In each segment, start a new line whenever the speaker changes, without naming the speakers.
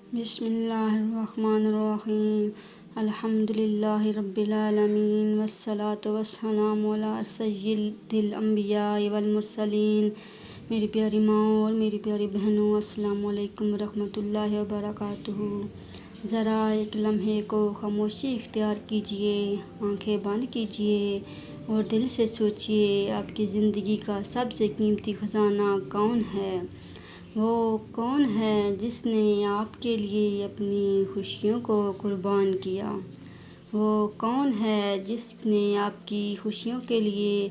بسم اللہ الرحمن الرحیم الحمدللہ رب العالمین والصلاة والسلام علی سید الانبیاء والمرسلین۔ میری پیاری ماں اور میری پیاری بہنوں، السلام علیکم ورحمۃ اللہ وبرکاتہ۔ ذرا ایک لمحے کو خاموشی اختیار کیجیے، آنکھیں بند کیجیے اور دل سے سوچیے، آپ کی زندگی کا سب سے قیمتی خزانہ کون ہے؟ وہ کون ہے جس نے آپ کے لیے اپنی خوشیوں کو قربان کیا؟ وہ کون ہے جس نے آپ کی خوشیوں کے لیے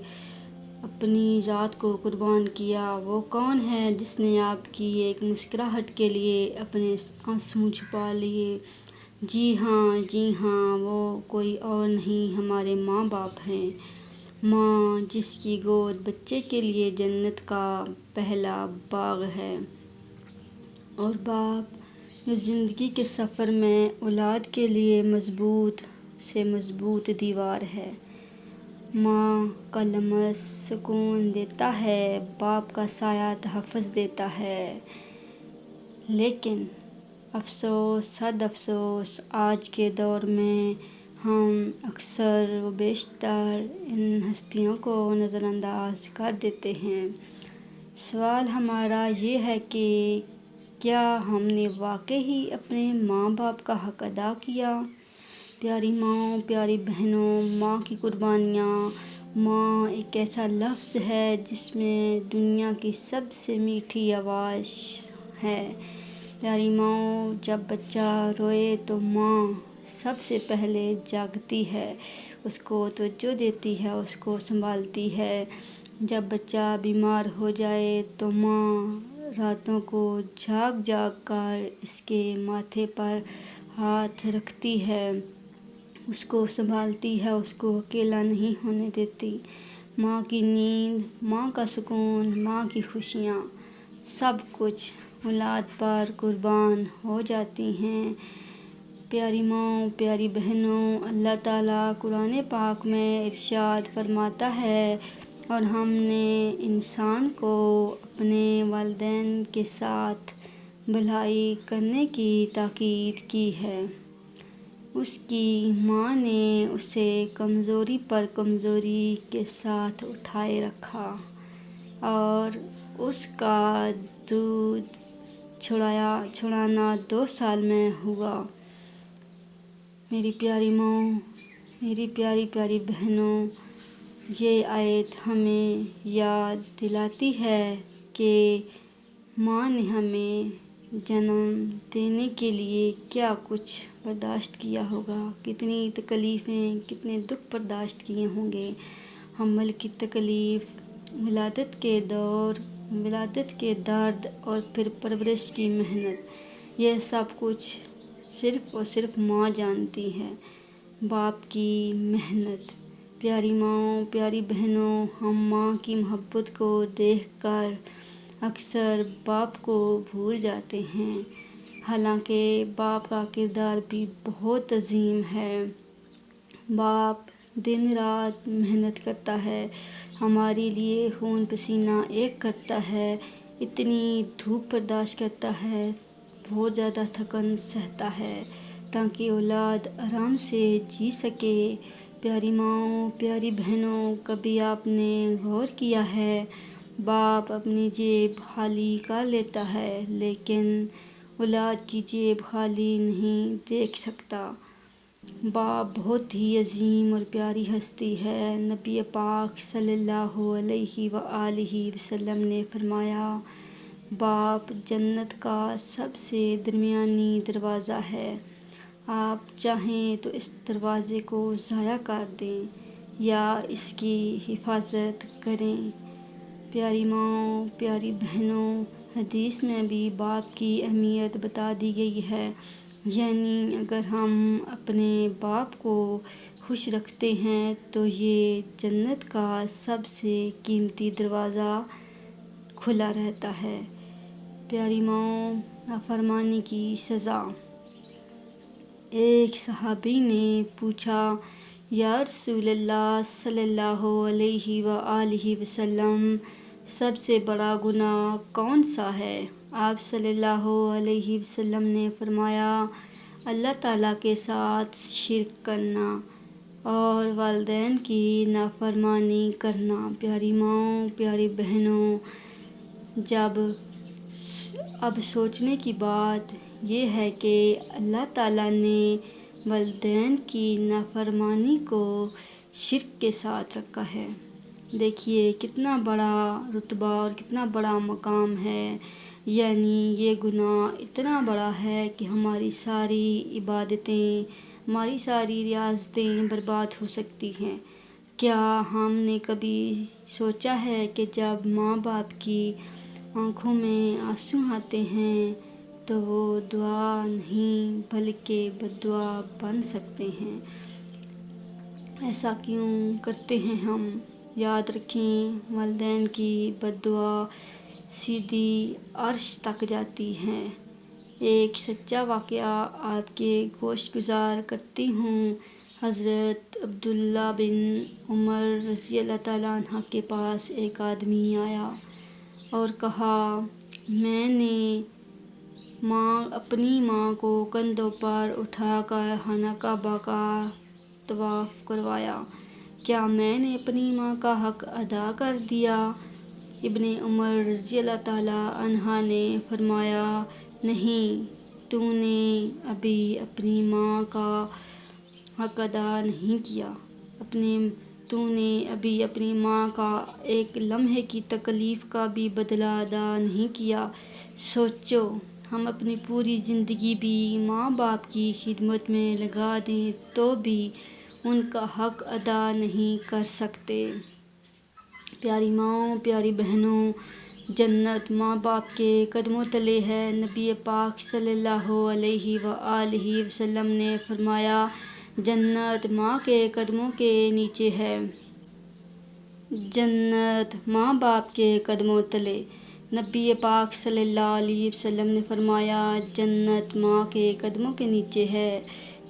اپنی ذات کو قربان کیا؟ وہ کون ہے جس نے آپ کی ایک مسکراہٹ کے لیے اپنے آنسو چھپا لیے؟ جی ہاں، وہ کوئی اور نہیں، ہمارے ماں باپ ہیں۔ ماں جس کی گود بچے کے لیے جنت کا پہلا باغ ہے، اور باپ جو زندگی کے سفر میں اولاد کے لیے مضبوط سے مضبوط دیوار ہے۔ ماں کا لمس سکون دیتا ہے، باپ کا سایہ تحفظ دیتا ہے، لیکن افسوس صد افسوس آج کے دور میں ہم اکثر و بیشتر ان ہستیوں کو نظر انداز کر دیتے ہیں۔ سوال ہمارا یہ ہے کہ کیا ہم نے واقعی اپنے ماں باپ کا حق ادا کیا؟ پیاری ماں، پیاری بہنوں، ماں کی قربانیاں۔ ماں ایک ایسا لفظ ہے جس میں دنیا کی سب سے میٹھی آواز ہے۔ پیاری ماں، جب بچہ روئے تو ماں سب سے پہلے جاگتی ہے، اس کو توجہ دیتی ہے، اس کو سنبھالتی ہے۔ جب بچہ بیمار ہو جائے تو ماں راتوں کو جاگ جاگ کر اس کے ماتھے پر ہاتھ رکھتی ہے، اس کو سنبھالتی ہے، اس کو اکیلا نہیں ہونے دیتی۔ ماں کی نیند، ماں کا سکون، ماں کی خوشیاں، سب کچھ اولاد پر قربان ہو جاتی ہیں۔ پیاری ماں، پیاری بہنوں، اللہ تعالیٰ قرآن پاک میں ارشاد فرماتا ہے، اور ہم نے انسان کو اپنے والدین کے ساتھ بھلائی کرنے کی تاکید کی ہے۔ اس کی ماں نے اسے کمزوری پر کمزوری کے ساتھ اٹھائے رکھا اور اس کا دودھ چھڑانا 2 سال میں ہوا۔ میری پیاری ماں، میری پیاری پیاری بہنوں، یہ آیت ہمیں یاد دلاتی ہے کہ ماں نے ہمیں جنم دینے کے لیے کیا کچھ برداشت کیا ہوگا، کتنی تکلیفیں، کتنے دکھ برداشت کیے ہوں گے۔ حمل کی تکلیف، ولادت کے دور، ولادت کے درد اور پھر پرورش کی محنت، یہ سب کچھ صرف اور صرف ماں جانتی ہے۔ باپ کی محنت۔ پیاری ماں، پیاری بہنوں، ہم ماں کی محبت کو دیکھ کر اکثر باپ کو بھول جاتے ہیں، حالانکہ باپ کا کردار بھی بہت عظیم ہے۔ باپ دن رات محنت کرتا ہے، ہمارے لیے خون پسینہ ایک کرتا ہے، اتنی دھوپ برداشت کرتا ہے، بہت زیادہ تھکن سہتا ہے تاکہ اولاد آرام سے جی سکے۔ پیاری ماں، پیاری بہنوں، کبھی آپ نے غور کیا ہے، باپ اپنی جیب خالی کر لیتا ہے لیکن اولاد کی جیب خالی نہیں دیکھ سکتا۔ باپ بہت ہی عظیم اور پیاری ہستی ہے۔ نبی پاک صلی اللہ علیہ وآلہ وسلم نے فرمایا، باپ جنت کا سب سے درمیانی دروازہ ہے، آپ چاہیں تو اس دروازے کو ضائع کر دیں یا اس کی حفاظت کریں۔ پیاری ماں، پیاری بہنوں، حدیث میں بھی باپ کی اہمیت بتا دی گئی ہے، یعنی اگر ہم اپنے باپ کو خوش رکھتے ہیں تو یہ جنت کا سب سے قیمتی دروازہ کھلا رہتا ہے۔ پیاری ماں، نافرمانی کی سزا۔ ایک صحابی نے پوچھا، یا رسول اللہ صلی اللہ علیہ وآلہ وسلم، سب سے بڑا گناہ کون سا ہے؟ آپ صلی اللہ علیہ وسلم نے فرمایا، اللہ تعالیٰ کے ساتھ شرک کرنا اور والدین کی نافرمانی کرنا۔ پیاری ماؤں، پیاری بہنوں، اب سوچنے کی بات یہ ہے کہ اللہ تعالیٰ نے والدین کی نافرمانی کو شرک کے ساتھ رکھا ہے۔ دیکھیے کتنا بڑا رتبہ اور کتنا بڑا مقام ہے، یعنی یہ گناہ اتنا بڑا ہے کہ ہماری ساری عبادتیں، ہماری ساری ریاضتیں برباد ہو سکتی ہیں۔ کیا ہم نے کبھی سوچا ہے کہ جب ماں باپ کی آنکھوں میں آنسو آتے ہیں تو وہ دعا نہیں بلکہ بددعا بن سکتے ہیں؟ ایسا کیوں کرتے ہیں ہم؟ یاد رکھیں، والدین کی بددعا سیدھی عرش تک جاتی ہے۔ ایک سچا واقعہ آپ کے گوش گزار کرتی ہوں۔ حضرت عبداللہ بن عمر رضی اللہ تعالیٰ عنہ کے پاس ایک آدمی آیا اور کہا، میں نے اپنی ماں کو کندھوں پر اٹھا کر خانہ کعبہ کا طواف کروایا، کیا میں نے اپنی ماں کا حق ادا کر دیا؟ ابن عمر رضی اللہ تعالیٰ عنہ نے فرمایا، نہیں، تو نے ابھی اپنی ماں کا حق ادا نہیں کیا، تو نے ابھی اپنی ماں کا ایک لمحے کی تکلیف کا بھی بدلہ ادا نہیں کیا۔ سوچو، ہم اپنی پوری زندگی بھی ماں باپ کی خدمت میں لگا دیں تو بھی ان کا حق ادا نہیں کر سکتے۔ پیاری ماؤں، پیاری بہنوں، جنت ماں باپ کے قدموں تلے ہے۔ نبی پاک صلی اللہ علیہ وآلہ وسلم نے فرمایا، جنت ماں کے قدموں کے نیچے ہے، جنت ماں باپ کے قدموں تلے۔ نبی پاک صلی اللہ علیہ وسلم نے فرمایا، جنت ماں کے قدموں کے نیچے ہے۔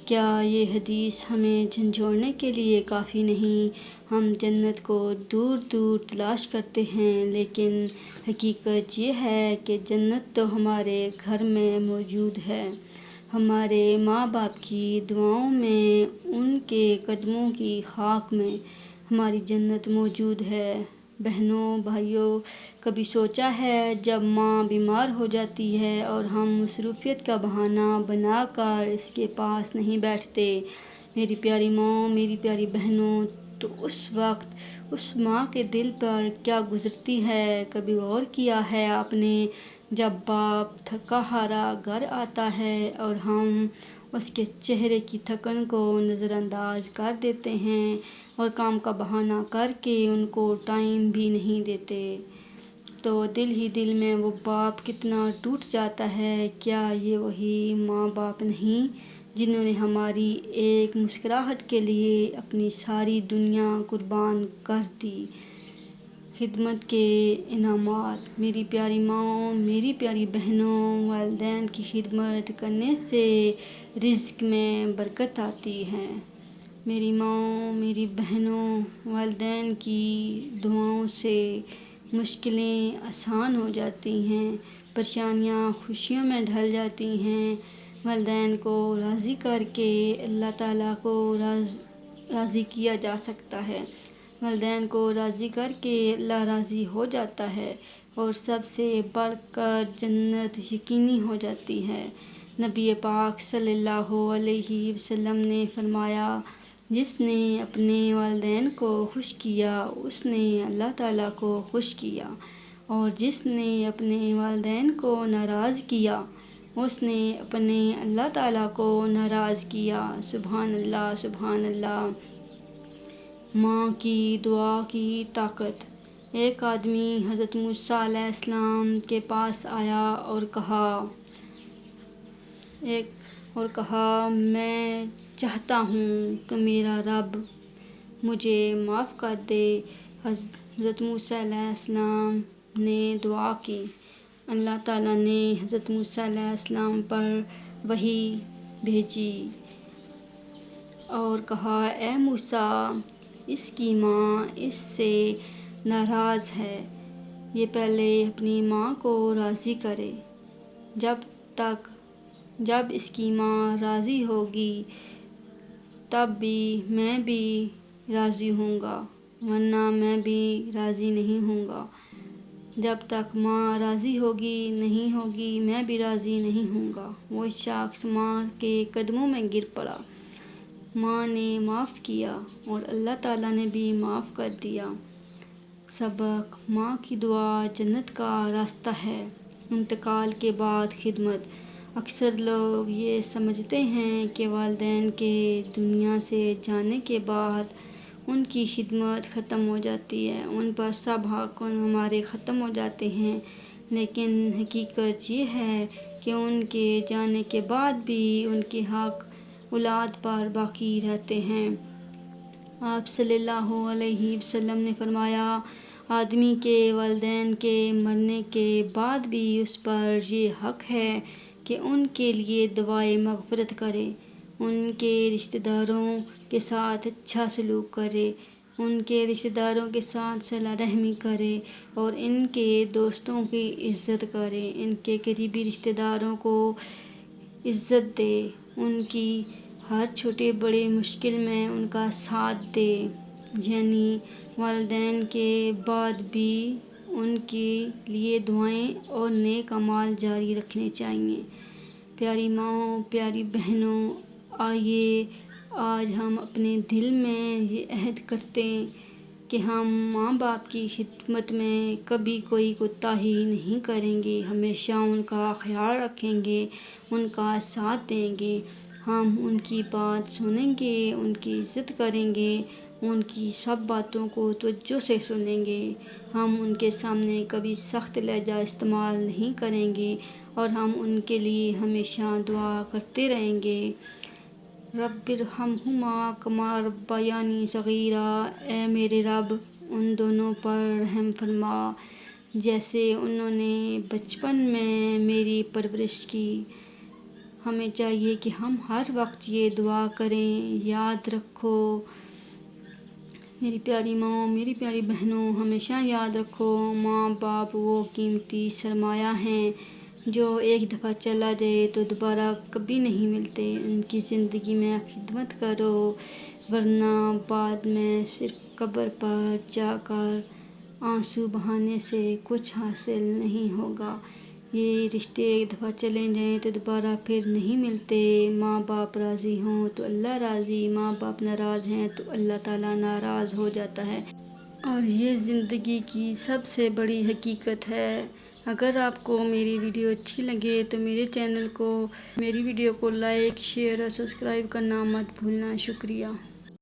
کیا یہ حدیث ہمیں جھنجھوڑنے کے لیے کافی نہیں؟ ہم جنت کو دور دور تلاش کرتے ہیں، لیکن حقیقت یہ ہے کہ جنت تو ہمارے گھر میں موجود ہے، ہمارے ماں باپ کی دعاؤں میں، ان کے قدموں کی خاک میں ہماری جنت موجود ہے۔ بہنوں، بھائیوں، کبھی سوچا ہے جب ماں بیمار ہو جاتی ہے اور ہم مصروفیت کا بہانہ بنا کر اس کے پاس نہیں بیٹھتے، میری پیاری ماں، میری پیاری بہنوں، تو اس وقت اس ماں کے دل پر کیا گزرتی ہے؟ کبھی غور کیا ہے آپ نے؟ جب باپ تھکا ہارا گھر آتا ہے اور ہم اس کے چہرے کی تھکن کو نظر انداز کر دیتے ہیں اور کام کا بہانہ کر کے ان کو ٹائم بھی نہیں دیتے، تو دل ہی دل میں وہ باپ کتنا ٹوٹ جاتا ہے۔ کیا یہ وہی ماں باپ نہیں جنہوں نے ہماری ایک مسکراہٹ کے لیے اپنی ساری دنیا قربان کر دی؟ خدمت کے انعامات۔ میری پیاری ماؤں، میری پیاری بہنوں، والدین کی خدمت کرنے سے رزق میں برکت آتی ہے۔ میری ماؤں، میری بہنوں، والدین کی دعاؤں سے مشکلیں آسان ہو جاتی ہیں، پریشانیاں خوشیوں میں ڈھل جاتی ہیں۔ والدین کو راضی کر کے اللہ تعالیٰ کو راضی کیا جا سکتا ہے، والدین کو راضی کر کے اللہ راضی ہو جاتا ہے، اور سب سے بڑھ کر جنت یقینی ہو جاتی ہے۔ نبی پاک صلی اللہ علیہ وسلم نے فرمایا، جس نے اپنے والدین کو خوش کیا اس نے اللہ تعالیٰ کو خوش کیا، اور جس نے اپنے والدین کو ناراض کیا اس نے اپنے اللہ تعالیٰ کو ناراض کیا۔ سبحان اللہ، سبحان اللہ۔ ماں کی دعا کی طاقت۔ ایک آدمی حضرت موسیٰ علیہ السلام کے پاس آیا اور کہا، میں چاہتا ہوں کہ میرا رب مجھے معاف کر دے۔ حضرت موسیٰ علیہ السلام نے دعا کی، اللہ تعالیٰ نے حضرت موسیٰ علیہ السلام پر وحی بھیجی اور کہا، اے موسیٰ، اس کی ماں اس سے ناراض ہے، یہ پہلے اپنی ماں کو راضی کرے۔ جب اس کی ماں راضی ہوگی تب بھی میں بھی راضی ہوں گا، ورنہ میں بھی راضی نہیں ہوں گا۔ جب تک ماں راضی نہیں ہوگی میں بھی راضی نہیں ہوں گا۔ وہ شخص ماں کے قدموں میں گر پڑا، ماں نے معاف کیا اور اللہ تعالیٰ نے بھی معاف کر دیا۔ سبق: ماں کی دعا جنت کا راستہ ہے۔ انتقال کے بعد خدمت: اکثر لوگ یہ سمجھتے ہیں کہ والدین کے دنیا سے جانے کے بعد ان کی خدمت ختم ہو جاتی ہے، ان پر سب حق ہمارے ختم ہو جاتے ہیں، لیکن حقیقت یہ ہے کہ ان کے جانے کے بعد بھی ان کے حق اولاد پر باقی رہتے ہیں۔ آپ صلی اللہ علیہ وسلم نے فرمایا، آدمی کے والدین کے مرنے کے بعد بھی اس پر یہ حق ہے کہ ان کے لیے دعائے مغفرت کرے، ان کے رشتہ داروں کے ساتھ اچھا سلوک کرے، ان کے رشتہ داروں کے ساتھ صلہ رحمی کرے اور ان کے دوستوں کی عزت کرے، ان کے قریبی رشتہ داروں کو عزت دے، ان کی ہر چھوٹے بڑے مشکل میں ان کا ساتھ دے۔ یعنی والدین کے بعد بھی ان کے لیے دعائیں اور نیک اعمال جاری رکھنے چاہیے۔ پیاری ماؤں، پیاری بہنوں، آئیے آج ہم اپنے دل میں یہ عہد کرتے ہیں کہ ہم ماں باپ کی خدمت میں کبھی کوئی کوتاہی نہیں کریں گے، ہمیشہ ان کا خیال رکھیں گے، ان کا ساتھ دیں گے، ہم ان کی بات سنیں گے، ان کی عزت کریں گے، ان کی سب باتوں کو توجہ سے سنیں گے، ہم ان کے سامنے کبھی سخت لہجہ استعمال نہیں کریں گے اور ہم ان کے لیے ہمیشہ دعا کرتے رہیں گے۔ رب ارحمہما کما ربیانی صغیرا، اے میرے رب ان دونوں پر رحم فرما جیسے انہوں نے بچپن میں میری پرورش کی۔ ہمیں چاہیے کہ ہم ہر وقت یہ دعا کریں۔ یاد رکھو میری پیاری ماں، میری پیاری بہنوں، ہمیشہ یاد رکھو ماں باپ وہ قیمتی سرمایہ ہیں جو ایک دفعہ چلا جائے تو دوبارہ کبھی نہیں ملتے۔ ان کی زندگی میں خدمت کرو، ورنہ بعد میں صرف قبر پر جا کر آنسو بہانے سے کچھ حاصل نہیں ہوگا۔ یہ رشتے ایک دفعہ چلے جائیں تو دوبارہ پھر نہیں ملتے۔ ماں باپ راضی ہوں تو اللہ راضی، ماں باپ ناراض ہیں تو اللہ تعالیٰ ناراض ہو جاتا ہے، اور یہ زندگی کی سب سے بڑی حقیقت ہے۔ اگر آپ کو میری ویڈیو اچھی لگے تو میری ویڈیو کو لائک، شیئر اور سبسکرائب کرنا مت بھولنا۔ شکریہ۔